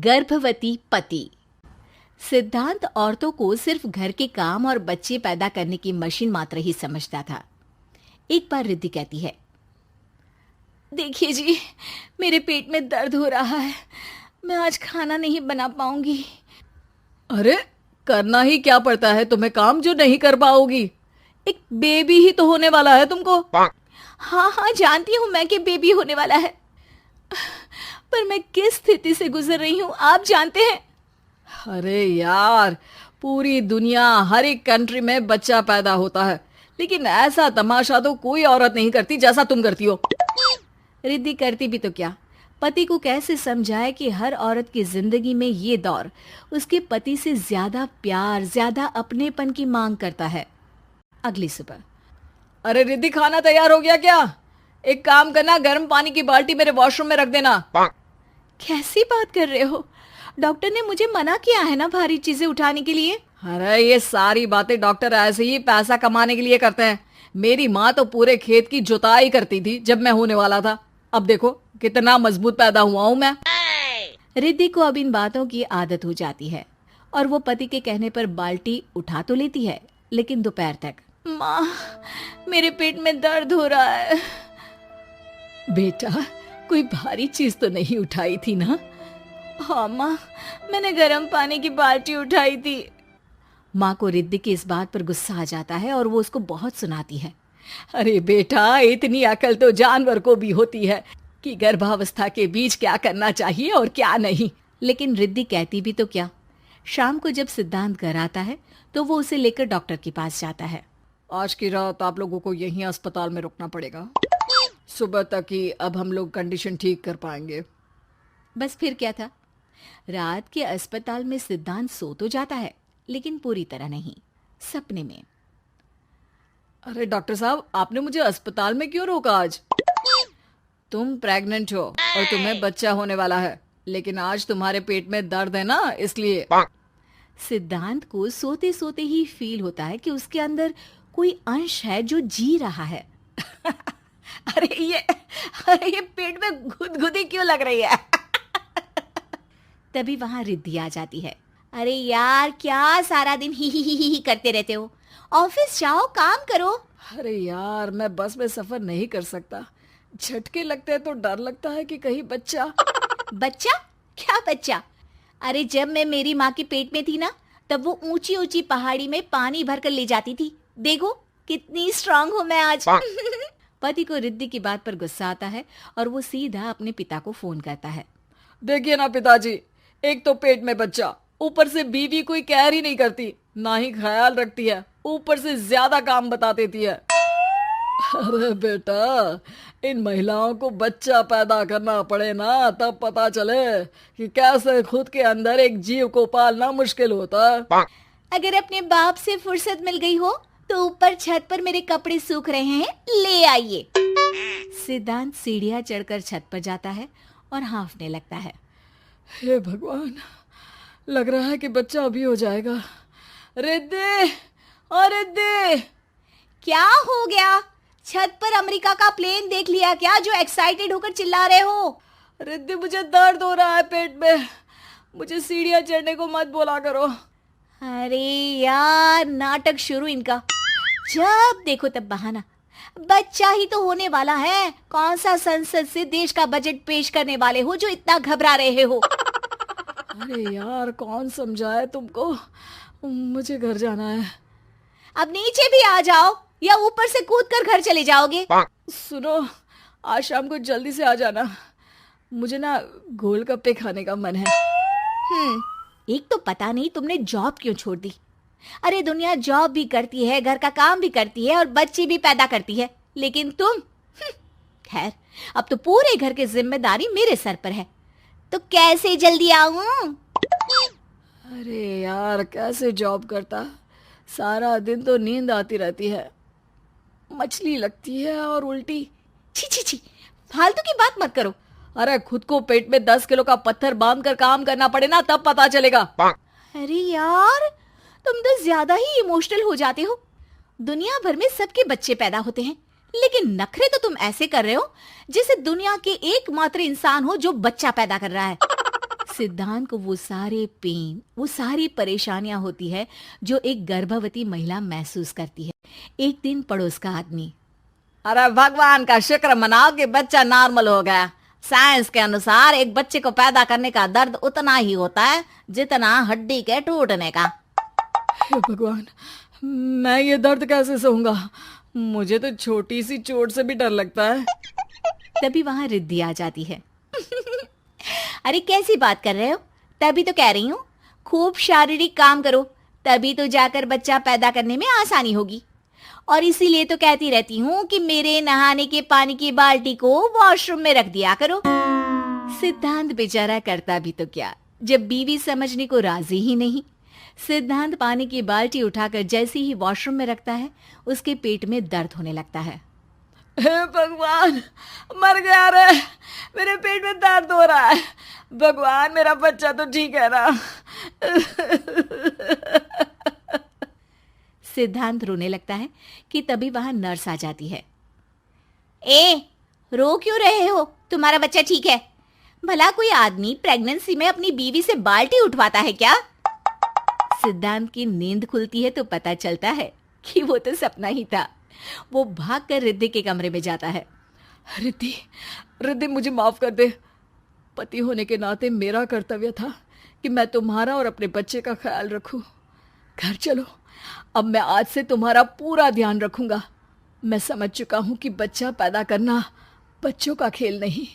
गर्भवती पति। सिद्धांत औरतों को सिर्फ घर के काम और बच्चे पैदा करने की मशीन मात्र ही समझता था। एक बार रिद्धि कहती है, देखिए जी, मेरे पेट में दर्द हो रहा है, मैं आज खाना नहीं बना पाऊंगी। अरे करना ही क्या पड़ता है तुम्हें काम जो नहीं कर पाओगी? एक बेबी ही तो होने वाला है तुमको। हाँ हाँ, जानती हूँ मैं कि बेबी होने वाला है, पर मैं किस स्थिति से गुजर रही हूँ आप जानते हैं। अरे यार, पूरी दुनिया हर एक कंट्री में बच्चा पैदा होता है, लेकिन ऐसा तमाशा तो कोई औरत नहीं करती जैसा तुम करती हो। रिद्धि करती भी तो क्या, पति को कैसे समझाए कि हर औरत की जिंदगी में ये दौर उसके पति से ज्यादा प्यार, ज्यादा अपनेपन की मांग करता है। अगली सुबह, अरे रिद्धि, खाना तैयार हो गया क्या? एक काम करना, गर्म पानी की बाल्टी मेरे वॉशरूम में रख देना। कैसी बात कर रहे हो? डॉक्टर ने मुझे मना किया है ना भारी चीजें उठाने के लिए। अरे ये सारी बातें डॉक्टर ऐसे ही पैसा कमाने के लिए करते हैं। मेरी माँ तो पूरे खेत की जुताई करती थी जब मैं होने वाला था। अब देखो कितना मजबूत पैदा हुआ हूँ मैं। रिद्धि को अब इन बातों की आदत हो जाती है और वो पति के कहने पर बाल्टी उठा तो लेती है, लेकिन दोपहर तक। माँ, मेरे पेट में दर्द हो रहा है। बेटा, कोई भारी चीज तो नहीं उठाई थी ना? हाँ माँ, मैंने गर्म पानी की बाल्टी उठाई थी। माँ को रिद्धि की इस बात पर गुस्सा आ जाता है और वो उसको बहुत सुनाती है। अरे बेटा, इतनी अकल तो जानवर को भी होती है कि गर्भावस्था के बीच क्या करना चाहिए और क्या नहीं। लेकिन रिद्धि कहती भी तो क्या। शाम को जब सिद्धांत घर आता है तो वो उसे लेकर डॉक्टर के पास जाता है। आज की रात आप लोगों को यहीं अस्पताल में रुकना पड़ेगा, सुबह तक ही अब हम लोग कंडीशन ठीक कर पाएंगे। बस फिर क्या था, रात के अस्पताल में सिद्धांत सो तो जाता है, लेकिन पूरी तरह नहीं, सपने में। अरे डॉक्टर साहब, आपने मुझे अस्पताल में क्यों रोका आज? तुम प्रेग्नेंट हो और तुम्हें बच्चा होने वाला है, लेकिन आज तुम्हारे पेट में दर्द है ना, इसलिए। सिद्धांत को सोते सोते ही फील होता है कि उसके अंदर कोई अंश है जो जी रहा है। अरे ये पेट में गुदगुदी क्यों लग रही है? तभी वहां रिद्धि आ जाती है। अरे यार, क्या सारा दिन ही करते रहते हो? ऑफिस जाओ, काम करो। अरे यार, मैं बस में सफर नहीं कर सकता। झटके लगते हैं तो डर लगता है कि कहीं बच्चा। बच्चा? क्या बच्चा? अरे जब मैं मेरी माँ के पेट में थी ना, तब वो ऊंची ऊंची पहाड़ी में पानी भरकर ले जाती थी। देखो कितनी स्ट्रांग हूँ मैं आज। पति को रिद्धि की बात पर गुस्सा आता है और वो सीधा अपने पिता को फोन करता है। देखिए ना पिताजी, एक तो पेट में बच्चा, ऊपर से बीवी कोई केयर ही नहीं करती, ना ही ख्याल रखती है, ऊपर से ज्यादा काम बता देती है। अरे बेटा, इन महिलाओं को बच्चा पैदा करना पड़े ना, तब पता चले कि कैसे खुद के अंदर एक जीव को पालना मुश्किल होता है। अगर अपने बाप से फुर्सत मिल गई हो तो ऊपर छत पर मेरे कपड़े सूख रहे हैं, ले आइए। सिद्धांत सीढ़ियां चढ़कर छत पर जाता है और हाँफने लगता है। हे भगवान, लग रहा है कि बच्चा अभी हो जाएगा। रिद्धि, ओ रिद्धि! क्या हो गया? छत पर अमेरिका का प्लेन देख लिया क्या जो एक्साइटेड होकर चिल्ला रहे हो? रिद्धि, मुझे दर्द हो रहा है पेट में, मुझे सीढ़ियां चढ़ने को मत बोला करो। अरे यार, नाटक शुरू इनका। जब देखो तब बहाना। बच्चा ही तो होने वाला है, कौन सा संसद से देश का बजट पेश करने वाले हो जो इतना घबरा रहे हो? अरे यार, कौन समझाए तुमको, मुझे घर जाना है। अब नीचे भी आ जाओ या ऊपर से कूदकर घर चले जाओगे? सुनो, आज शाम को जल्दी से आ जाना, मुझे ना गोलगप्पे खाने का मन है। एक तो पता नहीं तुमने जॉब क्यों छोड़ दी। अरे दुनिया जॉब भी करती है, घर का काम भी करती है और बच्चे भी पैदा करती है, लेकिन तुम। खैर, अब तो पूरे घर की जिम्मेदारी मेरे सर पर है, तो कैसे जल्दी आऊं? अरे यार, कैसे जॉब करता, सारा दिन तो नींद आती रहती है, मछली लगती है और उल्टी। छी छी छी, फालतू की बात मत करो। अरे खुद को पेट में 10 किलो का पत्थर बांधकर काम करना पड़े ना, तब पता चलेगा। अरे यार, तुम तो ज्यादा ही इमोशनल हो जाते हो। दुनिया भर में सबके बच्चे पैदा होते हैं, लेकिन नखरे तो तुम ऐसे कर रहे हो जैसे दुनिया के एकमात्र इंसान हो जो बच्चा पैदा कर रहा है। सिद्धांत को वो सारे पेन, वो सारी परेशानियां होती है जो एक गर्भवती महिला महसूस करती है। एक दिन पड़ोस का आदमी, अरे भगवान का शुक्र मनाओ कि बच्चा नॉर्मल हो गया। साइंस के अनुसार एक बच्चे को पैदा करने का दर्द उतना ही होता है जितना हड्डी के टूटने का। हे भगवान, मैं ये दर्द कैसे सहूंगा? मुझे तो छोटी सी चोट से भी डर लगता है। तभी वहां रिद्धि आ जाती है। अरे कैसी बात कर रहे हो? तभी तो कह रही हूँ, खूब शारीरिक काम करो, तभी तो जाकर बच्चा पैदा करने में आसानी होगी। और इसीलिए तो कहती रहती हूँ कि मेरे नहाने के पानी की बाल्टी को वॉशरूम में रख दिया करो। सिद्धांत बेचारा करता भी तो क्या, जब बीवी समझने को राजी ही नहीं। सिद्धांत पानी की बाल्टी उठाकर जैसे ही वॉशरूम में रखता है, उसके पेट में दर्द होने लगता है। हे भगवान, मर गया रे, मेरे पेट में दर्द हो रहा है। भगवान, मेरा बच्चा तो ठीक है ना? सिद्धांत रोने लगता है कि तभी वहां नर्स आ जाती है। ए, रो क्यों रहे हो? तुम्हारा बच्चा ठीक है? भला कोई आदमी प्रेगनेंसी में अपनी बीवी से बाल्टी उठवाता है क्या? सिद्धांत की नींद खुलती है तो पता चलता है कि वो तो सपना ही था। वो भागकर रिद्धि के कमरे में जाता है। रिद्धि, रिद्धि, मुझे माफ कर दे। पति होने के नाते मेरा कर्तव्य था कि मैं तुम्हारा और अपने बच्चे का ख्याल रखूं। घर चलो, अब मैं आज से तुम्हारा पूरा ध्यान रखूंगा। मैं समझ चुका हूं कि बच्चा पैदा करना बच्चों का खेल नहीं।